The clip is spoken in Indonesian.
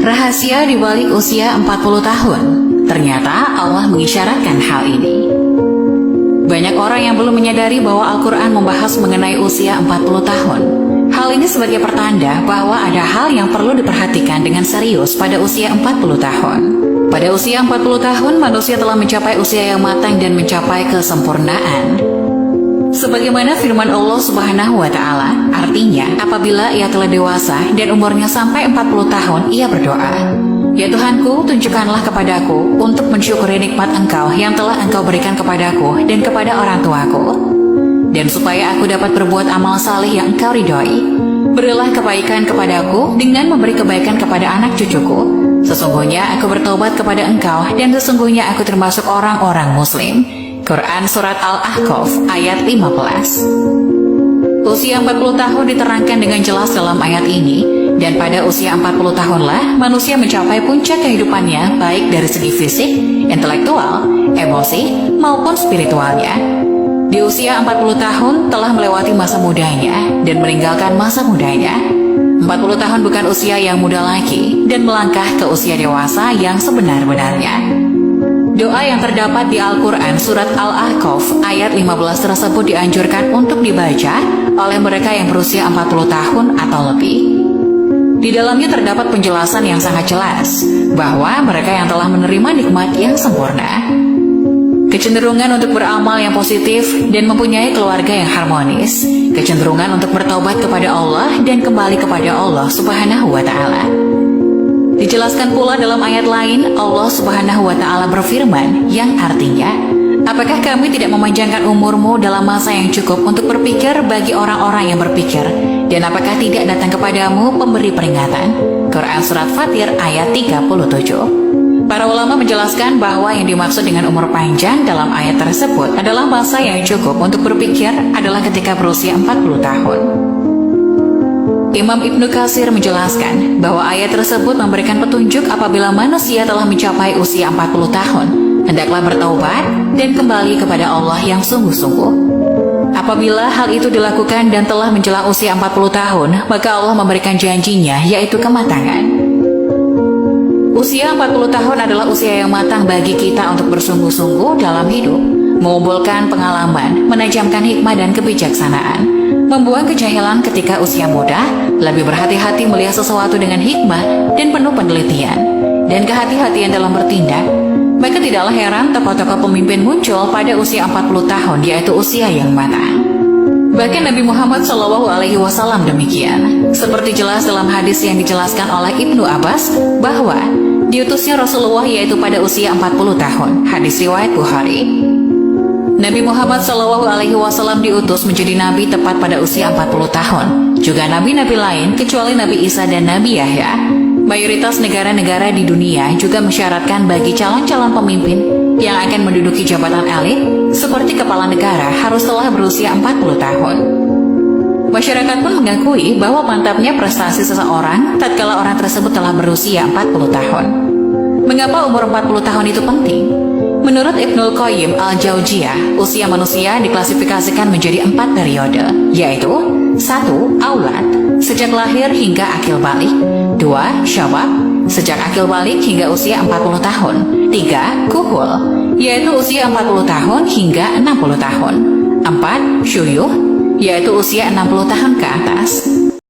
Rahasia di balik usia 40 tahun. Ternyata Allah mengisyaratkan hal ini. Banyak orang yang belum menyadari bahwa Al-Quran membahas mengenai usia 40 tahun. Hal ini sebagai pertanda bahwa ada hal yang perlu diperhatikan dengan serius pada usia 40 tahun. Pada usia 40 tahun, manusia telah mencapai usia yang matang dan mencapai kesempurnaan. Sebagaimana firman Allah Subhanahu wa Ta'ala, artinya apabila ia telah dewasa dan umurnya sampai 40 tahun, ia berdoa, "Ya Tuhanku, tunjukkanlah kepadaku untuk mensyukuri nikmat Engkau yang telah Engkau berikan kepadaku dan kepada orang tuaku, dan supaya aku dapat berbuat amal saleh yang Engkau ridhoi. Berilah kebaikan kepadaku dengan memberi kebaikan kepada anak cucuku. Sesungguhnya aku bertobat kepada Engkau dan sesungguhnya aku termasuk orang-orang muslim." Quran Surat Al-Ahqaf ayat 15. Usia 40 tahun diterangkan dengan jelas dalam ayat ini, dan pada usia 40 tahunlah manusia mencapai puncak kehidupannya baik dari segi fisik, intelektual, emosi, maupun spiritualnya. Di usia 40 tahun telah melewati masa mudanya dan meninggalkan masa mudanya. 40 tahun bukan usia yang muda lagi dan melangkah ke usia dewasa yang sebenar-benarnya. Doa yang terdapat di Al-Quran Surat Al-Ahqaf ayat 15 tersebut dianjurkan untuk dibaca oleh mereka yang berusia 40 tahun atau lebih. Di dalamnya terdapat penjelasan yang sangat jelas bahwa mereka yang telah menerima nikmat yang sempurna, kecenderungan untuk beramal yang positif dan mempunyai keluarga yang harmonis, kecenderungan untuk bertobat kepada Allah dan kembali kepada Allah Subhanahu wa Ta'ala. Dijelaskan pula dalam ayat lain, Allah Subhanahu wa Ta'ala berfirman yang artinya, "Apakah kami tidak memanjangkan umurmu dalam masa yang cukup untuk berpikir bagi orang-orang yang berpikir, dan apakah tidak datang kepadamu pemberi peringatan?" Quran Surat Fatir ayat 37. Para ulama menjelaskan bahwa yang dimaksud dengan umur panjang dalam ayat tersebut adalah masa yang cukup untuk berpikir adalah ketika berusia 40 tahun. Imam Ibnu Katsir menjelaskan bahwa ayat tersebut memberikan petunjuk apabila manusia telah mencapai usia 40 tahun, hendaklah bertaubat dan kembali kepada Allah yang sungguh-sungguh. Apabila hal itu dilakukan dan telah menjelang usia 40 tahun, maka Allah memberikan janjinya, yaitu kematangan. Usia 40 tahun adalah usia yang matang bagi kita untuk bersungguh-sungguh dalam hidup, mengumpulkan pengalaman, menajamkan hikmah dan kebijaksanaan, membuang kejahilan ketika usia muda, lebih berhati-hati melihat sesuatu dengan hikmah dan penuh penelitian, dan kehati-hatian dalam bertindak. Maka tidaklah heran tokoh-tokoh pemimpin muncul pada usia 40 tahun, yaitu usia yang matang. Bahkan Nabi Muhammad SAW demikian. Seperti jelas dalam hadis yang dijelaskan oleh Ibnu Abbas, bahwa diutusnya Rasulullah yaitu pada usia 40 tahun. Hadis riwayat Bukhari. Nabi Muhammad SAW diutus menjadi nabi tepat pada usia 40 tahun. Juga nabi-nabi lain kecuali Nabi Isa dan Nabi Yahya. Mayoritas negara-negara di dunia juga mensyaratkan bagi calon-calon pemimpin yang akan menduduki jabatan elit seperti kepala negara harus telah berusia 40 tahun. Masyarakat pun mengakui bahwa mantapnya prestasi seseorang tatkala orang tersebut telah berusia 40 tahun. Mengapa umur 40 tahun itu penting? Menurut Ibnul Qayyim Al-Jauziyah, usia manusia diklasifikasikan menjadi 4 periode, yaitu 1. Aulad, sejak lahir hingga akil balik. 2. Syabab, sejak akil balik hingga usia 40 tahun. 3. Kuhul, yaitu usia 40 tahun hingga 60 tahun. 4. Syuyuh, yaitu usia 60 tahun ke atas.